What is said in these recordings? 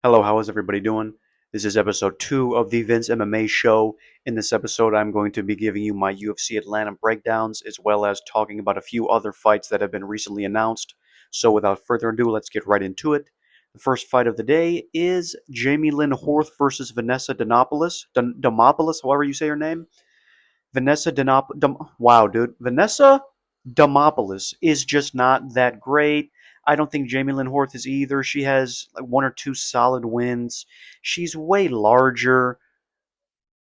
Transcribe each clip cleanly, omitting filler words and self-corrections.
Hello, how is everybody doing? This is episode 2 of the Vince MMA show. In this episode, I'm going to be giving you my UFC Atlanta breakdowns as well as talking about a few other fights that have been recently announced. So, without further ado, let's get right into it. The first fight of the day is Jamey Lyn-Horth versus Vanessa Demopolous, however you say her name. Wow, dude. Vanessa Demopolous is just not that great. I don't think Jamey Lyn-Horth is either. She has like one or two solid wins. She's way larger.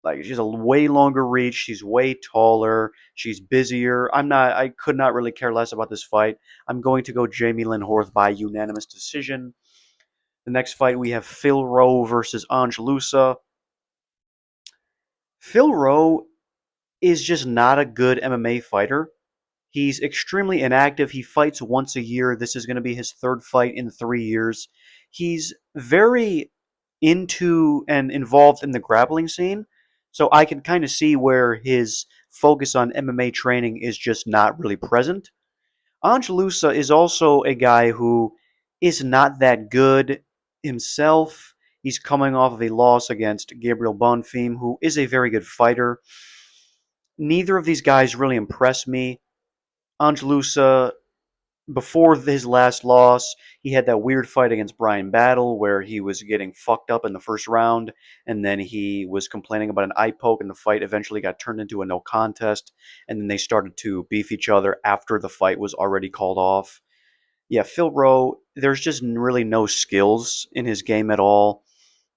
Like she's a way longer reach. She's way taller. She's busier. I could not really care less about this fight. I'm going to go Jamey Lyn-Horth by unanimous decision. The next fight we have Phil Rowe versus Ange Loosa. Phil Rowe is just not a good MMA fighter. He's extremely inactive. He fights once a year. This is going to be his third fight in 3 years. He's very into and involved in the grappling scene. So I can kind of see where his focus on MMA training is just not really present. Ange Loosa is also a guy who is not that good himself. He's coming off of a loss against Gabriel Bonfim, who is a very good fighter. Neither of these guys really impress me. Ange Loosa, before his last loss, he had that weird fight against Brian Battle where he was getting fucked up in the first round, and then he was complaining about an eye poke, and the fight eventually got turned into a no contest, and then they started to beef each other after the fight was already called off. Yeah, Phil Rowe, there's just really no skills in his game at all,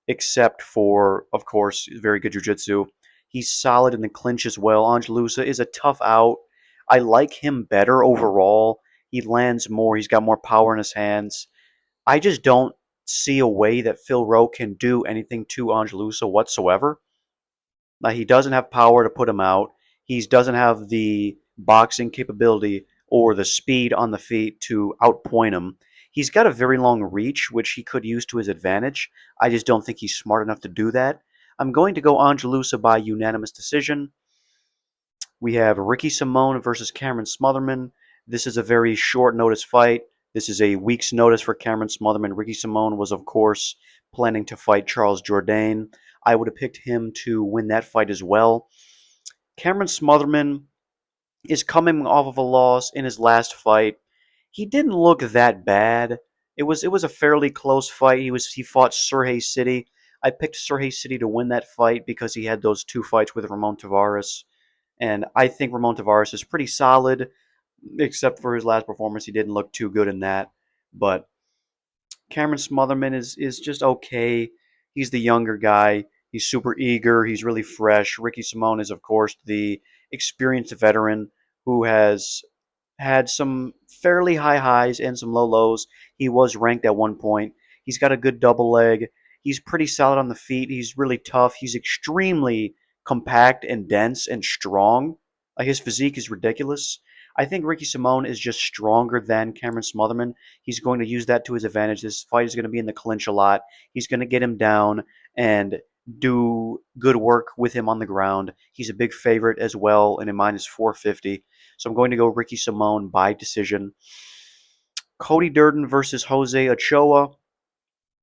except for, of course, very good jiu-jitsu. He's solid in the clinch as well. Ange Loosa is a tough out. I like him better overall. He lands more. He's got more power in his hands. I just don't see a way that Phil Rowe can do anything to Ange Loosa whatsoever. Like, he doesn't have power to put him out. He doesn't have the boxing capability or the speed on the feet to outpoint him. He's got a very long reach, which he could use to his advantage. I just don't think he's smart enough to do that. I'm going to go Ange Loosa by unanimous decision. We have Ricky Simone versus Cameron Smothermaan. This is a very short notice fight. This is a week's notice for Cameron Smothermaan. Ricky Simone was, of course, planning to fight Charles Jourdain. I would have picked him to win that fight as well. Cameron Smothermaan is coming off of a loss in his last fight. He didn't look that bad. It was a fairly close fight. He fought Sergey City. I picked Sergey City to win that fight because he had those two fights with Ramon Tavares. And I think Ramon Tavares is pretty solid, except for his last performance. He didn't look too good in that. But Cameron Smothermaan is just okay. He's the younger guy. He's super eager. He's really fresh. Ricky Simone is, of course, the experienced veteran who has had some fairly high highs and some low lows. He was ranked at one point. He's got a good double leg. He's pretty solid on the feet. He's really tough. He's extremely compact and dense and strong. Like, his physique is ridiculous. I think Ricky Simone is just stronger than Cameron Smothermaan. He's going to use that to his advantage. This fight is going to be in the clinch a lot. He's going to get him down and do good work with him on the ground. He's a big favorite as well, and in minus 450. So I'm going to go Ricky Simone by decision. Cody Durden versus Jose Ochoa.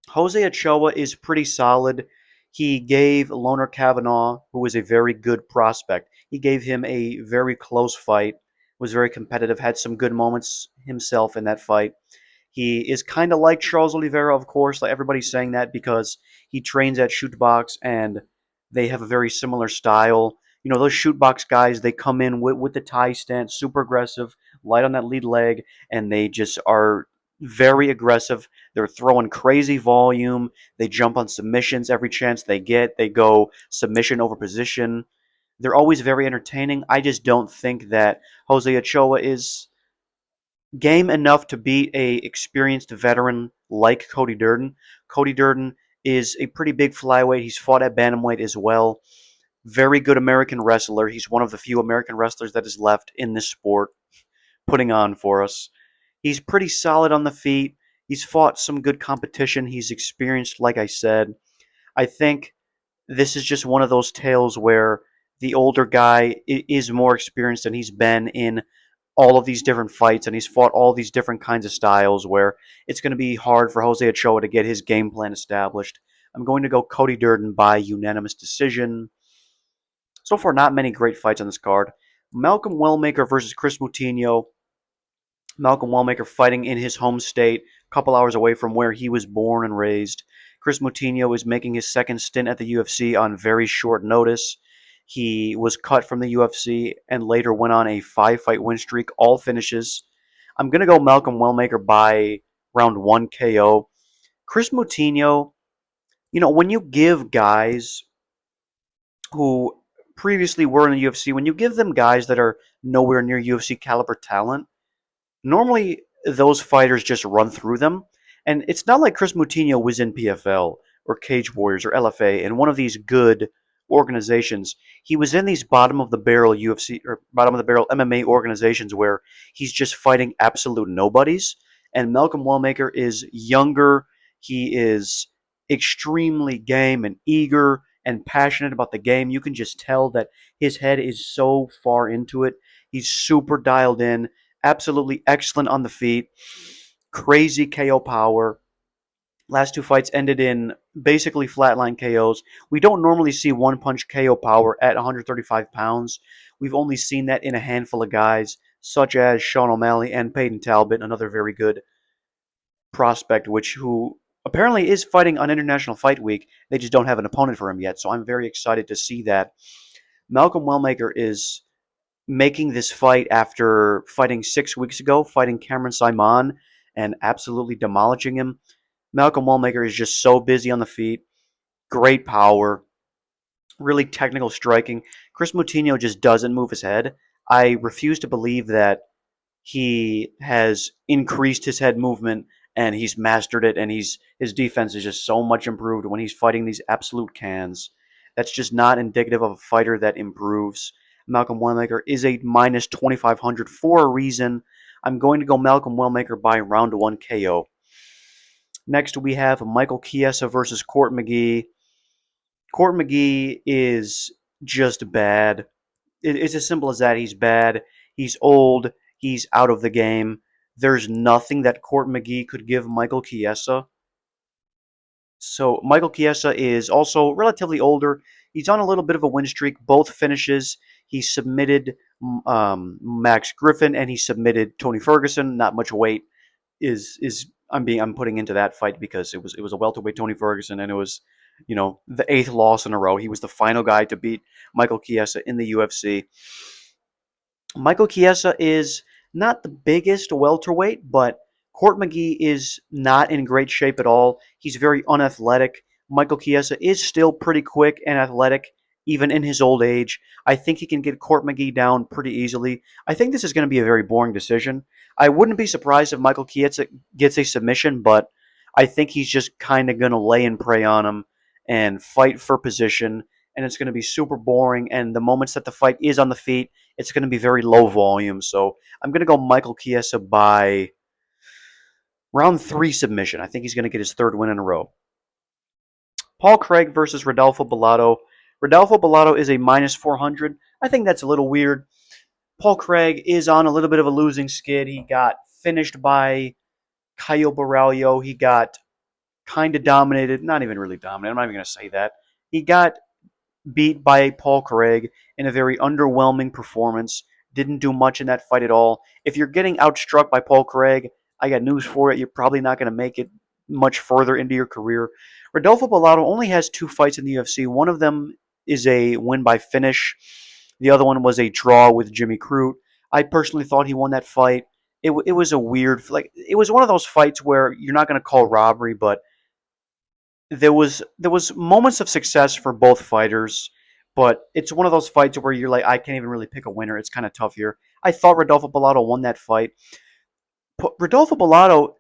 Jose Ochoa is pretty solid. He gave Loner Kavanaugh, who is a very good prospect, he gave him a very close fight, was very competitive, had some good moments himself in that fight. He is kind of like Charles Oliveira, of course. Like, everybody's saying that because he trains at Shootbox and they have a very similar style. You know, those Shootbox guys, they come in with the tie stance, super aggressive, light on that lead leg, and they just are very aggressive. They're throwing crazy volume. They jump on submissions every chance they get. They go submission over position. They're always very entertaining. I just don't think that Jose Ochoa is game enough to beat a experienced veteran like Cody Durden. Cody Durden is a pretty big flyweight. He's fought at bantamweight as well. Very good American wrestler. He's one of the few American wrestlers that is left in this sport, putting on for us. He's pretty solid on the feet. He's fought some good competition. He's experienced, like I said. I think this is just one of those tales where the older guy is more experienced and he's been in all of these different fights, and he's fought all these different kinds of styles where it's going to be hard for Jose Ochoa to get his game plan established. I'm going to go Cody Durden by unanimous decision. So far, not many great fights on this card. Malcolm Wellmaker versus Kris Moutinho. Malcolm Wellmaker fighting in his home state, a couple hours away from where he was born and raised. Kris Moutinho is making his second stint at the UFC on very short notice. He was cut from the UFC and later went on a 5-fight win streak, all finishes. I'm going to go Malcolm Wellmaker by round 1 KO. Kris Moutinho, when you give guys who previously were in the UFC, when you give them guys that are nowhere near UFC caliber talent, normally those fighters just run through them. And it's not like Kris Moutinho was in PFL or Cage Warriors or LFA and one of these good organizations. He was in these bottom of the barrel UFC or bottom of the barrel MMA organizations where he's just fighting absolute nobodies. And Malcolm Wellmaker is younger. He is extremely game and eager and passionate about the game. You can just tell that his head is so far into it. He's super dialed in, absolutely excellent on the feet, crazy KO power. Last two fights ended in basically flatline KOs. We don't normally see one punch KO power at 135 pounds. We've only seen that in a handful of guys, such as Sean O'Malley and Peyton Talbot, another very good prospect, who apparently is fighting on International Fight Week. They just don't have an opponent for him yet, so I'm very excited to see that. Malcolm Wellmaker is making this fight after fighting 6 weeks ago, fighting Cameron Simon and absolutely demolishing him. Malcolm Wellmaker is just so busy on the feet, great power, really technical striking. Kris Moutinho just doesn't move his head. I refuse to believe that he has increased his head movement and he's mastered it, and his defense is just so much improved when he's fighting these absolute cans. That's just not indicative of a fighter that improves. Malcolm Wellmaker is a minus 2,500 for a reason. I'm going to go Malcolm Wellmaker by round 1 KO. Next, we have Michael Chiesa versus Court McGee. Court McGee is just bad. It's as simple as that. He's bad. He's old. He's out of the game. There's nothing that Court McGee could give Michael Chiesa. So Michael Chiesa is also relatively older. He's on a little bit of a win streak. Both finishes. He submitted Max Griffin and he submitted Tony Ferguson. Not much weight I'm putting into that fight because it was a welterweight Tony Ferguson, and it was the 8th loss in a row. He was the final guy to beat Michael Chiesa in the UFC. Michael Chiesa is not the biggest welterweight, but Court McGee is not in great shape at all. He's very unathletic. Michael Chiesa is still pretty quick and athletic, even in his old age. I think he can get Court McGee down pretty easily. I think this is going to be a very boring decision. I wouldn't be surprised if Michael Chiesa gets a submission, but I think he's just kind of going to lay and prey on him and fight for position, and it's going to be super boring, and the moments that the fight is on the feet, it's going to be very low volume. So I'm going to go Michael Chiesa by round 3 submission. I think he's going to get his 3rd win in a row. Paul Craig versus Rodolfo Bellato. Rodolfo Bellato is a minus 400. I think that's a little weird. Paul Craig is on a little bit of a losing skid. He got finished by Caio Borralho. He got kind of dominated. Not even really dominated. I'm not even going to say that. He got beat by Paul Craig in a very underwhelming performance. Didn't do much in that fight at all. If you're getting outstruck by Paul Craig, I got news for it. You're probably not going to make it much further into your career. Rodolfo Bellato only has 2 fights in the UFC. One of them is a win by finish. The other one was a draw with Jimmy Crute. I personally thought he won that fight. It was a weird, it was one of those fights where you're not going to call robbery, but there was moments of success for both fighters, but it's one of those fights where you're like, I can't even really pick a winner. It's kind of tough here. I thought Rodolfo Bellato won that fight. Rodolfo Bellato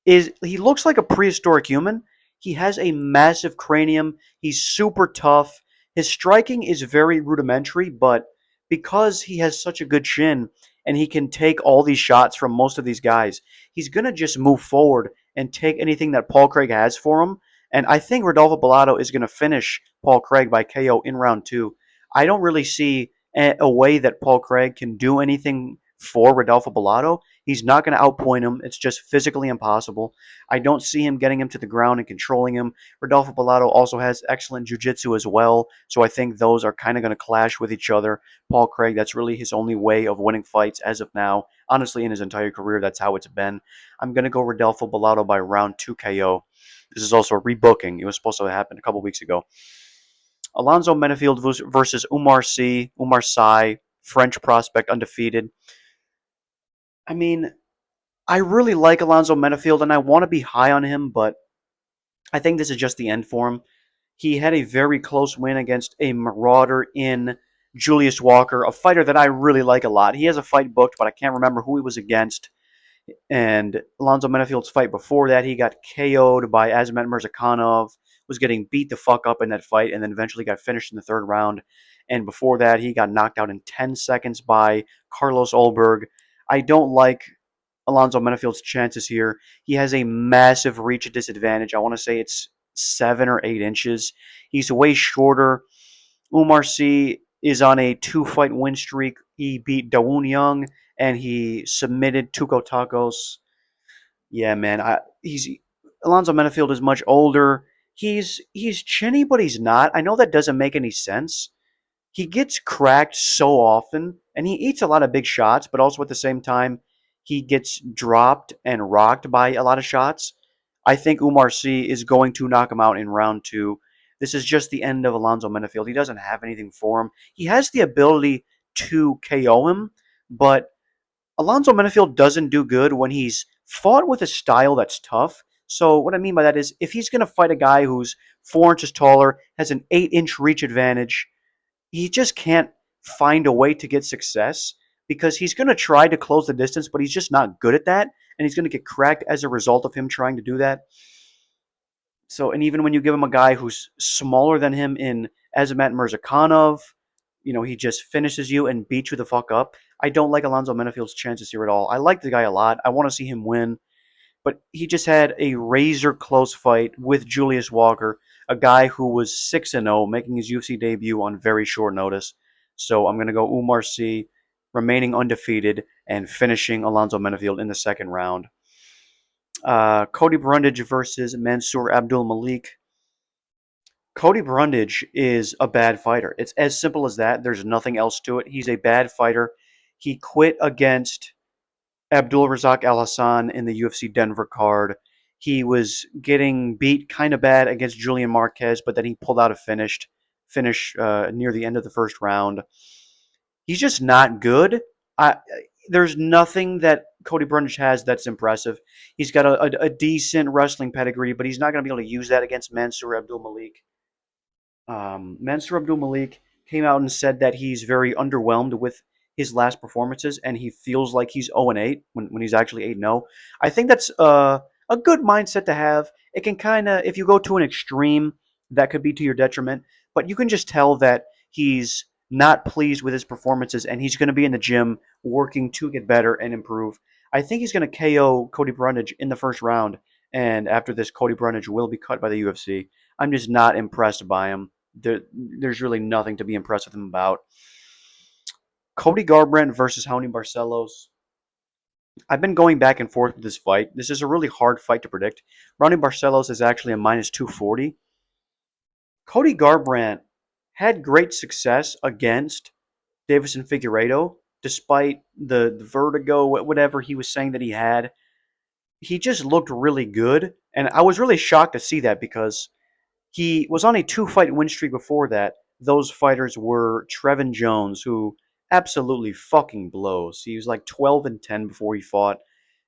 he looks like a prehistoric human. He has a massive cranium. He's super tough. His striking is very rudimentary, but because he has such a good chin and he can take all these shots from most of these guys, he's going to just move forward and take anything that Paul Craig has for him. And I think Rodolfo Bellato is going to finish Paul Craig by KO in round 2. I don't really see a way that Paul Craig can do anything for Rodolfo Bellato. He's not going to outpoint him. It's just physically impossible. I don't see him getting him to the ground and controlling him. Rodolfo Bellato also has excellent jiu-jitsu as well, so I think those are kind of going to clash with each other. Paul Craig, that's really his only way of winning fights as of now. Honestly, in his entire career, that's how it's been. I'm going to go Rodolfo Bellato by round 2 KO. This is also a rebooking. It was supposed to happen a couple weeks ago. Alonzo Menifield versus Oumar C. Oumar Sy, French prospect, undefeated. I mean, I really like Alonzo Menifield, and I want to be high on him, but I think this is just the end for him. He had a very close win against a marauder in Julius Walker, a fighter that I really like a lot. He has a fight booked, but I can't remember who he was against. And Alonzo Menifield's fight before that, he got KO'd by Azamat Murzakanov, was getting beat the fuck up in that fight, and then eventually got finished in the third round. And before that, he got knocked out in 10 seconds by Carlos Olberg. I don't like Alonzo Menifield's chances here. He has a massive reach disadvantage. I want to say it's 7 or 8 inches. He's way shorter. Oumar C is on a 2-fight win streak. He beat Dawoon Young and he submitted Tuco Tacos. Yeah, man. He's Alonzo Menifield is much older. He's chinny, but he's not. I know that doesn't make any sense. He gets cracked so often, and he eats a lot of big shots, but also at the same time, he gets dropped and rocked by a lot of shots. I think Oumar C is going to knock him out in round 2. This is just the end of Alonzo Menifield. He doesn't have anything for him. He has the ability to KO him, but Alonzo Menifield doesn't do good when he's fought with a style that's tough. So what I mean by that is if he's going to fight a guy who's 4 inches taller, has an 8-inch reach advantage, he just can't find a way to get success because he's going to try to close the distance, but he's just not good at that, and he's going to get cracked as a result of him trying to do that. So, and even when you give him a guy who's smaller than him in Azamat Murzakanov, he just finishes you and beats you the fuck up. I don't like Alonzo Menifield's chances here at all. I like the guy a lot. I want to see him win, but he just had a razor close fight with Julius Walker, a guy who was 6-0, making his UFC debut on very short notice. So I'm going to go Oumar C, remaining undefeated, and finishing Alonzo Menifield in the second round. Cody Brundage versus Mansur Abdul-Malik. Cody Brundage is a bad fighter. It's as simple as that. There's nothing else to it. He's a bad fighter. He quit against Abdul Razak Al Hassan in the UFC Denver card. He was getting beat kind of bad against Julian Marquez, but then he pulled out a finish near the end of the first round. He's just not good. There's nothing that Cody Brundage has that's impressive. He's got a decent wrestling pedigree, but he's not going to be able to use that against Mansur Abdul-Malik. Mansur Abdul-Malik came out and said that he's very underwhelmed with his last performances, and he feels like he's 0-8 when he's actually 8-0. I think that's a good mindset to have. It can kind of, if you go to an extreme, that could be to your detriment, but you can just tell that he's not pleased with his performances, and he's going to be in the gym working to get better and improve. I think he's going to KO Cody Brundage in the first round, and after this, Cody Brundage will be cut by the UFC. I'm just not impressed by him. There's really nothing to be impressed with him about. Cody Garbrandt versus Raoni Barcelos. I've been going back and forth with this fight. This is a really hard fight to predict. Raoni Barcelos is actually a minus 240. Cody Garbrandt had great success against Deiveson Figueiredo, despite the vertigo, whatever he was saying that he had. He just looked really good, and I was really shocked to see that because he was on a 2-fight win streak before that. Those fighters were Trevin Jones, who absolutely fucking blows. He was like 12-10 before he fought.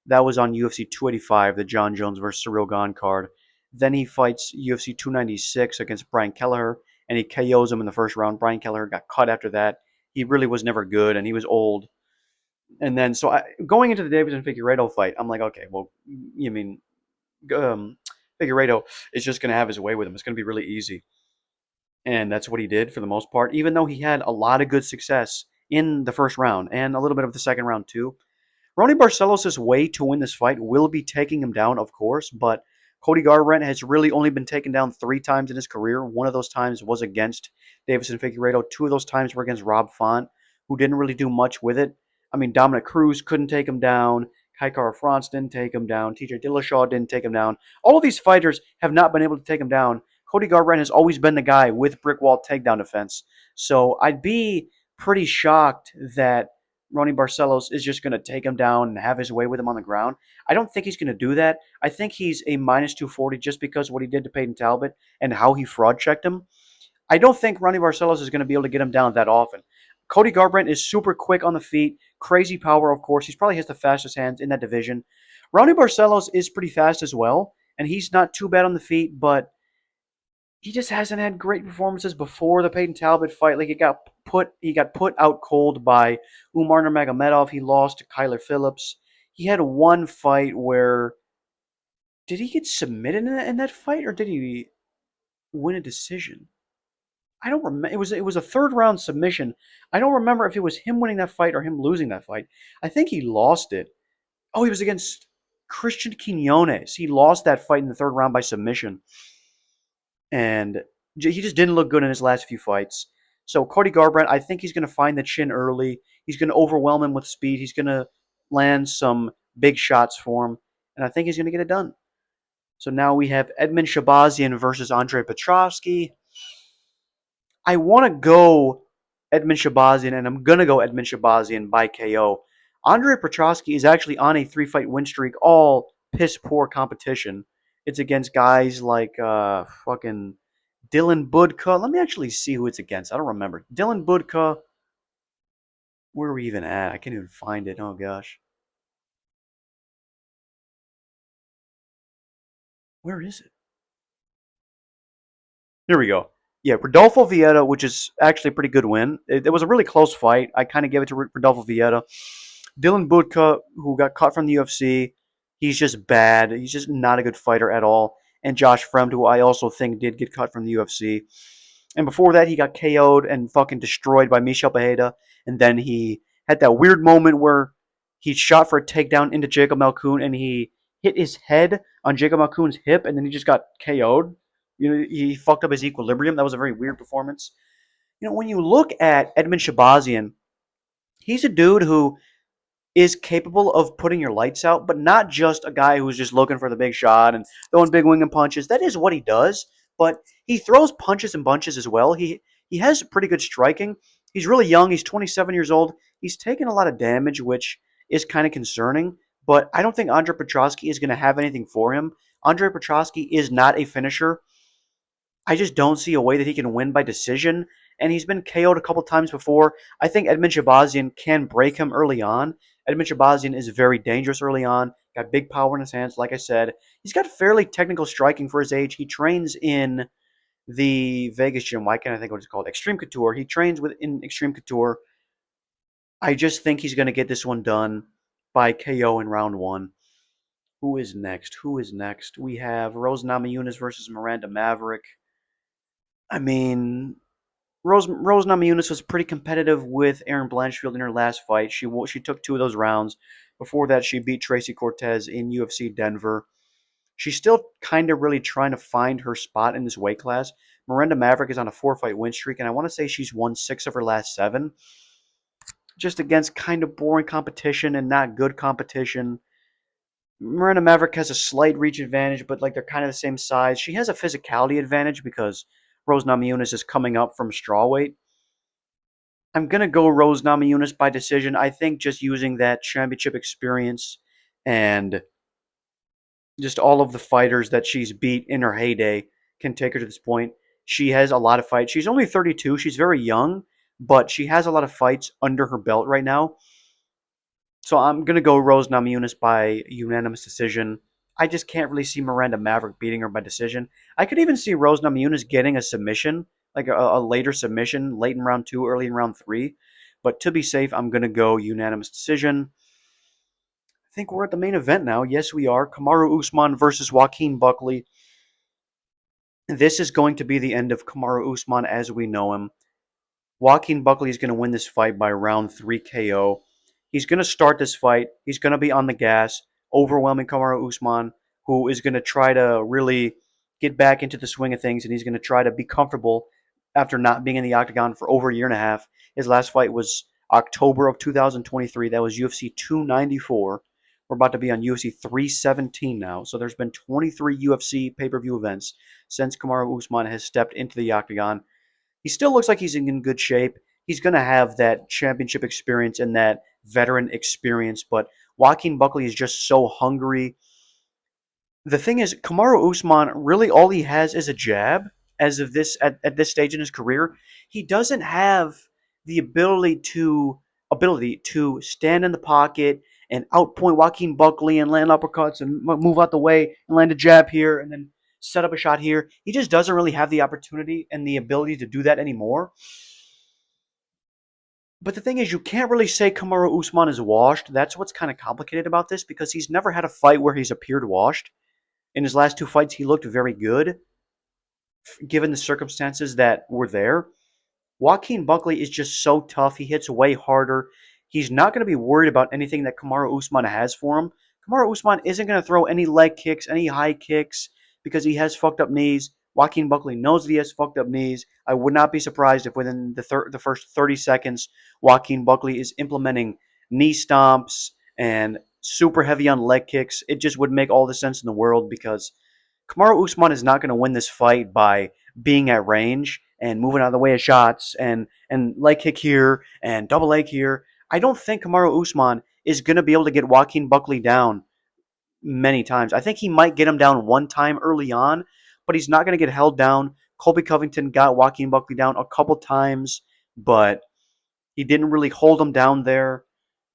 That was on UFC 285, the John Jones versus Cyril Gane card. Then he fights UFC 296 against Brian Kelleher, and he KOs him in the first round. Brian Kelleher got cut after that. He really was never good, and he was old. And then, going into the Deiveson Figueiredo fight, I'm like, okay, well, you mean Figueiredo is just going to have his way with him. It's going to be really easy. And that's what he did for the most part, even though he had a lot of good success in the first round and a little bit of the second round too. Raoni Barcelos' way to win this fight will be taking him down, of course, but Cody Garbrandt has really only been taken down 3 times in his career. One of those times was against Deiveson Figueiredo. 2 of those times were against Rob Font, who didn't really do much with it. I mean, Dominic Cruz couldn't take him down. Kai Kara-France didn't take him down. TJ Dillashaw didn't take him down. All of these fighters have not been able to take him down. Cody Garbrandt has always been the guy with brick wall takedown defense. So I'd be pretty shocked that Raoni Barcelos is just going to take him down and have his way with him on the ground. I don't think he's going to do that. I think he's a minus 240 just because of what he did to Peyton Talbot and how he fraud checked him. I don't think Raoni Barcelos is going to be able to get him down that often. Cody Garbrandt is super quick on the feet, crazy power, of course. He's probably has the fastest hands in that division. Raoni Barcelos is pretty fast as well, and he's not too bad on the feet, but he just hasn't had great performances before the Peyton Talbot fight. Like he got put out cold by Oumar Nurmagomedov. He lost to Kyler Phillips. He had one fight where did he get submitted in that fight, or did he win a decision? I don't remember. It was a third round submission. I don't remember if it was him winning that fight or him losing that fight. I think he lost it. Oh, he was against Christian Quinones. He lost that fight in the third round by submission, and he just didn't look good in his last few fights. So Cody Garbrandt, I think he's going to find the chin early. He's going to overwhelm him with speed. He's going to land some big shots for him, and I think he's going to get it done. So now we have Edmen Shebazyan versus Andre Petroski. I want to go Edmen Shebazyan, and I'm going to go Edmen Shebazyan by KO. Andre Petroski is actually on a 3-fight win streak, all piss poor competition. It's against guys like fucking Dylan Budka. Let me actually see who it's against. I don't remember. Dylan Budka. Where are we even at? I can't even find it. Oh, gosh. Where is it? Here we go. Yeah, Rodolfo Vieira, which is actually a pretty good win. It was a really close fight. I kind of gave it to Rodolfo Vieira. Dylan Budka, who got cut from the UFC, he's just bad. He's just not a good fighter at all. And Josh Fremd, who I also think did get cut from the UFC. And before that, he got KO'd and fucking destroyed by Michel Pereira. And then he had that weird moment where he shot for a takedown into Jacob Malkoun and he hit his head on Jacob Malkoun's hip and then he just got KO'd. He fucked up his equilibrium. That was a very weird performance. When you look at Edmen Shebazyan, he's a dude who is capable of putting your lights out, but not just a guy who's just looking for the big shot and throwing big winging punches. That is what he does, but he throws punches and bunches as well. He has pretty good striking. He's really young. He's 27 years old. He's taken a lot of damage, which is kind of concerning, but I don't think Andre Petroski is going to have anything for him. Andre Petroski is not a finisher. I just don't see a way that he can win by decision, and he's been KO'd a couple times before. I think Edmen Shebazyan can break him early on. Edmen Shebazyan is very dangerous early on, got big power in his hands, like I said. He's got fairly technical striking for his age. He trains in the Vegas gym. Why can't I think what it's called? Extreme Couture. He trains in Extreme Couture. I just think he's going to get this one done by KO in round one. Who is next? We have Rose Namajunas versus Miranda Maverick. I mean, Rose Namajunas was pretty competitive with Erin Blanchfield in her last fight. She took 2 of those rounds. Before that, she beat Tracy Cortez in UFC Denver. She's still kind of really trying to find her spot in this weight class. Miranda Maverick is on a 4-fight win streak, and I want to say she's won 6 of her last 7. Just against kind of boring competition and not good competition. Miranda Maverick has a slight reach advantage, but they're kind of the same size. She has a physicality advantage because Rose Namajunas is coming up from strawweight. I'm going to go Rose Namajunas by decision. I think just using that championship experience and just all of the fighters that she's beat in her heyday can take her to this point. She has a lot of fights. She's only 32. She's very young, but she has a lot of fights under her belt right now. So I'm going to go Rose Namajunas by unanimous decision. I just can't really see Miranda Maverick beating her by decision. I could even see Rose Namajunas getting a submission, like a later submission, late in round 2, early in round 3. But to be safe, I'm going to go unanimous decision. I think we're at the main event now. Yes, we are. Kamaru Usman versus Joaquin Buckley. This is going to be the end of Kamaru Usman as we know him. Joaquin Buckley is going to win this fight by round 3 KO. He's going to start this fight. He's going to be on the gas, overwhelming Kamaru Usman, who is going to try to really get back into the swing of things, and he's going to try to be comfortable after not being in the octagon for over a year and a half. His last fight was October of 2023. That was UFC 294. We're about to be on UFC 317 now. So there's been 23 UFC pay-per-view events since Kamaru Usman has stepped into the octagon. He still looks like he's in good shape. He's going to have that championship experience and that veteran experience, but Joaquin Buckley is just so hungry. The thing is, Kamaru Usman, really all he has is a jab as of this at this stage in his career. He doesn't have the ability to stand in the pocket and outpoint Joaquin Buckley and land uppercuts and move out the way and land a jab here and then set up a shot here. He just doesn't really have the opportunity and the ability to do that anymore. But the thing is, you can't really say Kamaru Usman is washed. That's what's kind of complicated about this because he's never had a fight where he's appeared washed. In his last two fights, he looked very good, given the circumstances that were there. Joaquin Buckley is just so tough. He hits way harder. He's not going to be worried about anything that Kamaru Usman has for him. Kamaru Usman isn't going to throw any leg kicks, any high kicks, because he has fucked up knees. Joaquin Buckley knows that he has fucked up knees. I would not be surprised if within the first 30 seconds, Joaquin Buckley is implementing knee stomps and super heavy on leg kicks. It just would make all the sense in the world because Kamaru Usman is not going to win this fight by being at range and moving out of the way of shots and leg kick here and double leg here. I don't think Kamaru Usman is going to be able to get Joaquin Buckley down many times. I think he might get him down one time early on, but he's not going to get held down. Colby Covington got Joaquin Buckley down a couple times, but he didn't really hold him down there.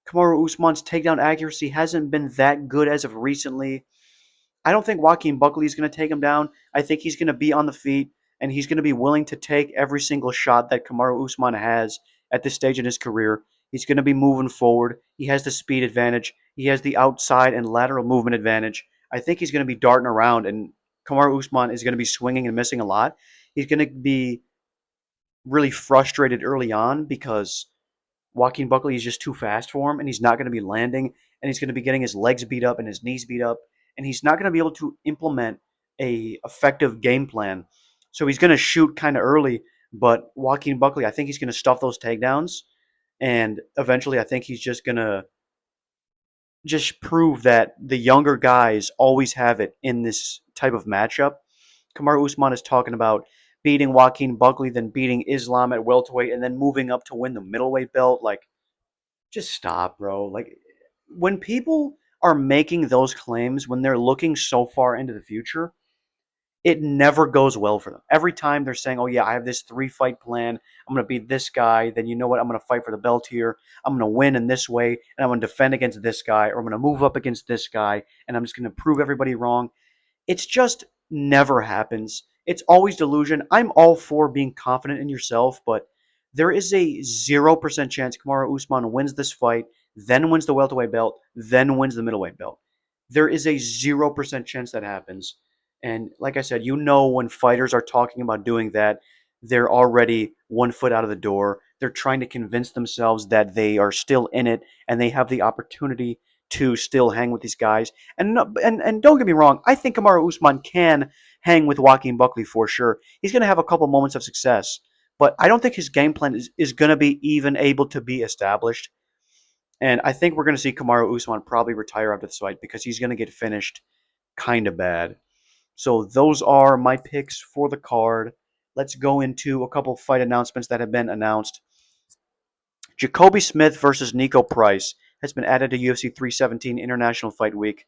Kamaru Usman's takedown accuracy hasn't been that good as of recently. I don't think Joaquin Buckley is going to take him down. I think he's going to be on the feet, and he's going to be willing to take every single shot that Kamaru Usman has at this stage in his career. He's going to be moving forward. He has the speed advantage. He has the outside and lateral movement advantage. I think he's going to be darting around, and Kamaru Usman is going to be swinging and missing a lot. He's going to be really frustrated early on because Joaquin Buckley is just too fast for him, and he's not going to be landing, and he's going to be getting his legs beat up and his knees beat up, and he's not going to be able to implement a effective game plan. So he's going to shoot kind of early, but Joaquin Buckley, I think he's going to stuff those takedowns, and eventually I think he's just going to just prove that the younger guys always have it in this type of matchup. Kamaru Usman is talking about beating Joaquin Buckley, then beating Islam at welterweight, and then moving up to win the middleweight belt. Like, just stop, bro. Like, when people are making those claims, when they're looking so far into the future, it never goes well for them. Every time they're saying, oh, yeah, I have this 3-fight plan. I'm going to beat this guy. Then you know what? I'm going to fight for the belt here. I'm going to win in this way. And I'm going to defend against this guy. Or I'm going to move up against this guy. And I'm just going to prove everybody wrong. It's just never happens. It's always delusion. I'm all for being confident in yourself, but there is a 0% chance Kamaru Usman wins this fight, then wins the welterweight belt, then wins the middleweight belt. There is a 0% chance that happens. And like I said, you know when fighters are talking about doing that, they're already one foot out of the door. They're trying to convince themselves that they are still in it and they have the opportunity to still hang with these guys. And don't get me wrong, I think Kamaru Usman can hang with Joaquin Buckley for sure. He's going to have a couple moments of success, but I don't think his game plan is going to be even able to be established. And I think we're going to see Kamaru Usman probably retire after this fight because he's going to get finished kind of bad. So those are my picks for the card. Let's go into a couple fight announcements that have been announced. Jacoby Smith versus Nico Price has been added to UFC 317 International Fight Week.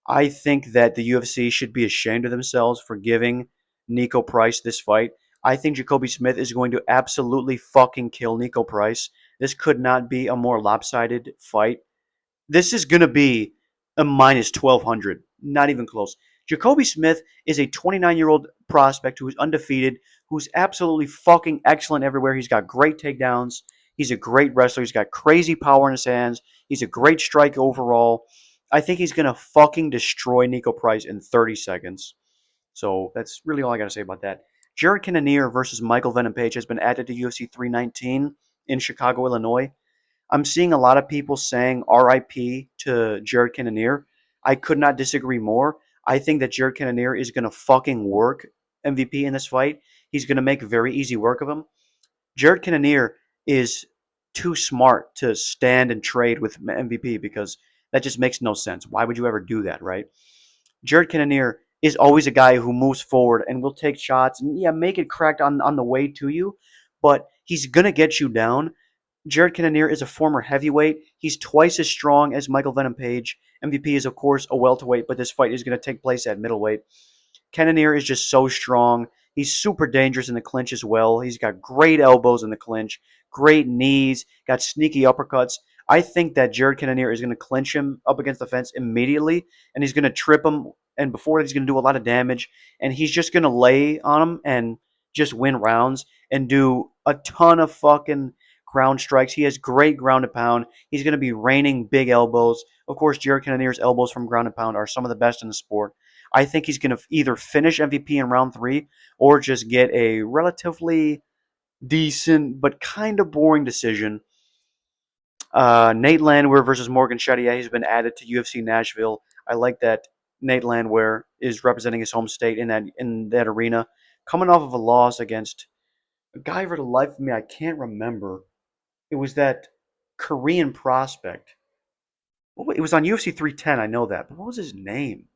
I think that the UFC should be ashamed of themselves for giving Nico Price this fight. I think Jacoby Smith is going to absolutely fucking kill Nico Price. This could not be a more lopsided fight. This is going to be a minus 1200. Not even close. Jacoby Smith is a 29-year-old prospect who is undefeated, who's absolutely fucking excellent everywhere. He's got great takedowns. He's a great wrestler. He's got crazy power in his hands. He's a great striker overall. I think he's going to fucking destroy Nico Price in 30 seconds. So that's really all I got to say about that. Jared Cannonier versus Michael Venom Page has been added to UFC 319 in Chicago, Illinois. I'm seeing a lot of people saying RIP to Jared Cannonier. I could not disagree more. I think that Jared Cannonier is going to fucking work MVP in this fight. He's going to make very easy work of him. Jared Cannonier is too smart to stand and trade with MVP because that just makes no sense. Why would you ever do that, right? Jared Cannonier is always a guy who moves forward and will take shots and yeah, make it correct on the way to you, but he's gonna get you down. Jared Cannonier is a former heavyweight. He's twice as strong as Michael Venom Page. MVP is, of course, a welterweight, but this fight is going to take place at middleweight. Cannonier is just so strong. He's super dangerous in the clinch as well. He's got great elbows in the clinch, great knees, got sneaky uppercuts. I think that Jared Cannonier is going to clinch him up against the fence immediately, and he's going to trip him. And before that, he's going to do a lot of damage, and he's just going to lay on him and just win rounds and do a ton of fucking ground strikes. He has great ground and pound. He's going to be raining big elbows. Of course, Jared Cannonier's elbows from ground and pound are some of the best in the sport. I think he's going to either finish MVP in round 3 or just get a relatively decent but kind of boring decision. Nate Landwehr versus Morgan Chartier has been added to UFC Nashville. I like that Nate Landwehr is representing his home state in that arena, coming off of a loss against a guy for the life of me I can't remember. It was that Korean prospect. It was on UFC 310. I know that, but what was his name?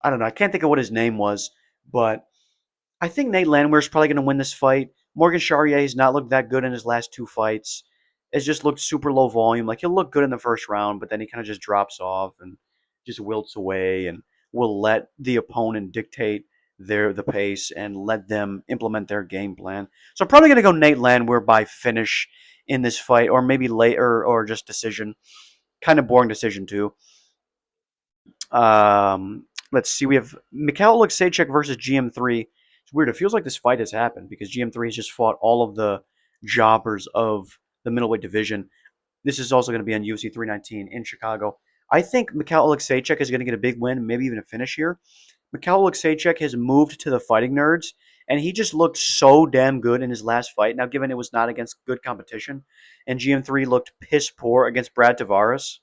I don't know. I can't think of what his name was, but I think Nate Landwehr is probably going to win this fight. Morgan Charrier has not looked that good in his last 2 fights. It's just looked super low volume. Like he'll look good in the first round, but then he kind of just drops off and just wilts away, and will let the opponent dictate the pace and let them implement their game plan. So I'm probably going to go Nate Landwehr by finish in this fight, or maybe later, or just decision. Kind of boring decision too. Let's see. We have Mikhail Alexeychuk versus GM3. It's weird. It feels like this fight has happened because GM3 has just fought all of the jobbers of the middleweight division. This is also going to be on UFC 319 in Chicago. I think Mikhail Alexeychuk is going to get a big win, maybe even a finish here. Mikhail Alexeychuk has moved to the Fighting Nerds, and he just looked so damn good in his last fight. Now, given it was not against good competition, and GM3 looked piss poor against Brad Tavares,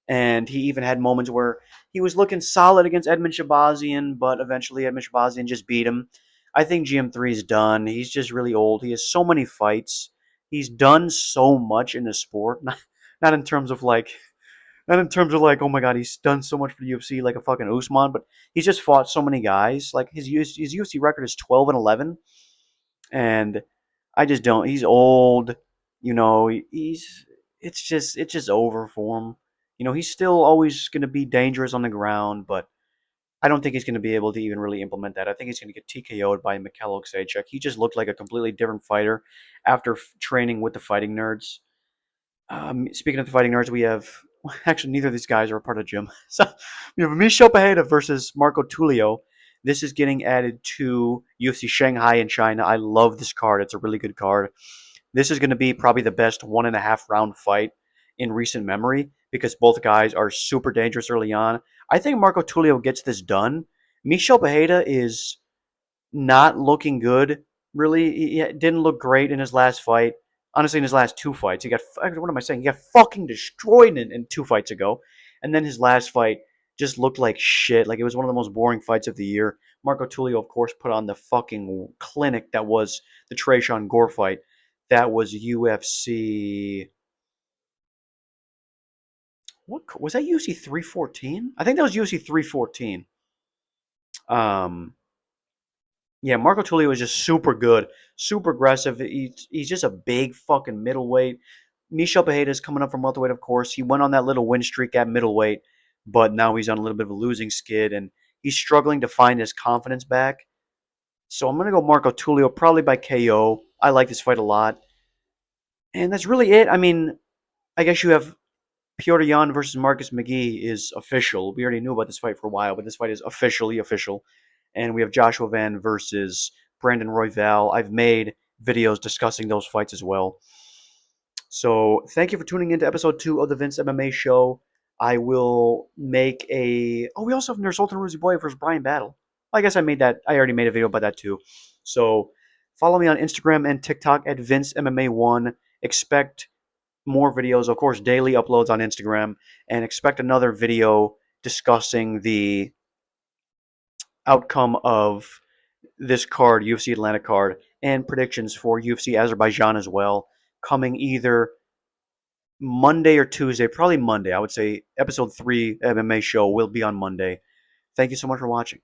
and he even had moments where he was looking solid against Edmen Shebazyan, but eventually Edmen Shebazyan just beat him. I think GM3 is done. He's just really old. He has so many fights. He's done so much in the sport. Not in terms of like, not in terms of like, oh my god, he's done so much for the UFC like a fucking Usman, but he's just fought so many guys. Like his UFC record is 12-11, and I just don't. He's old. He's it's just over for him. He's still always going to be dangerous on the ground, but I don't think he's going to be able to even really implement that. I think he's going to get TKO'd by Mikhail Oksachek. He just looked like a completely different fighter after training with the Fighting Nerds. Speaking of the Fighting Nerds, we have actually neither of these guys are a part of the gym. So we have Michel Pereira versus Marco Tulio. This is getting added to UFC Shanghai in China. I love this card. It's a really good card. This is going to be probably the best 1.5 round fight in recent memory because both guys are super dangerous early on. I think Marco Tulio gets this done. Michel Pereira is not looking good. Really, he didn't look great in his last fight. Honestly, in his last 2 fights, he got, what am I saying? He got fucking destroyed in 2 fights ago, and then his last fight just looked like shit. Like it was one of the most boring fights of the year. Marco Tulio, of course, put on the fucking clinic that was the Tresean Gore fight. That was UFC. What was that? UFC 314? I think that was UFC 314. Um, Yeah, Marco Tulio is just super good, super aggressive. He's just a big fucking middleweight. Michel Pereira is coming up from welterweight, of course. He went on that little win streak at middleweight, but now he's on a little bit of a losing skid, and he's struggling to find his confidence back. So I'm going to go Marco Tulio, probably by KO. I like this fight a lot. And that's really it. I mean, I guess you have Piotr Jan versus Marcus McGee is official. We already knew about this fight for a while, but this fight is officially official. And we have Joshua Van versus Brandon Royval. I've made videos discussing those fights as well. So thank you for tuning in to episode 2 of the Vince MMA show. I will make a... Oh, we also have Nursultan Ruziboy versus Brian Battle. I guess I already made a video about that too. So follow me on Instagram and TikTok at VinceMMA1. Expect more videos, of course, daily uploads on Instagram, and expect another video discussing the outcome of this card, UFC Atlanta card, and predictions for UFC Azerbaijan as well, coming either Monday or Tuesday, probably Monday. I would say episode 3 MMA show will be on Monday. Thank you so much for watching.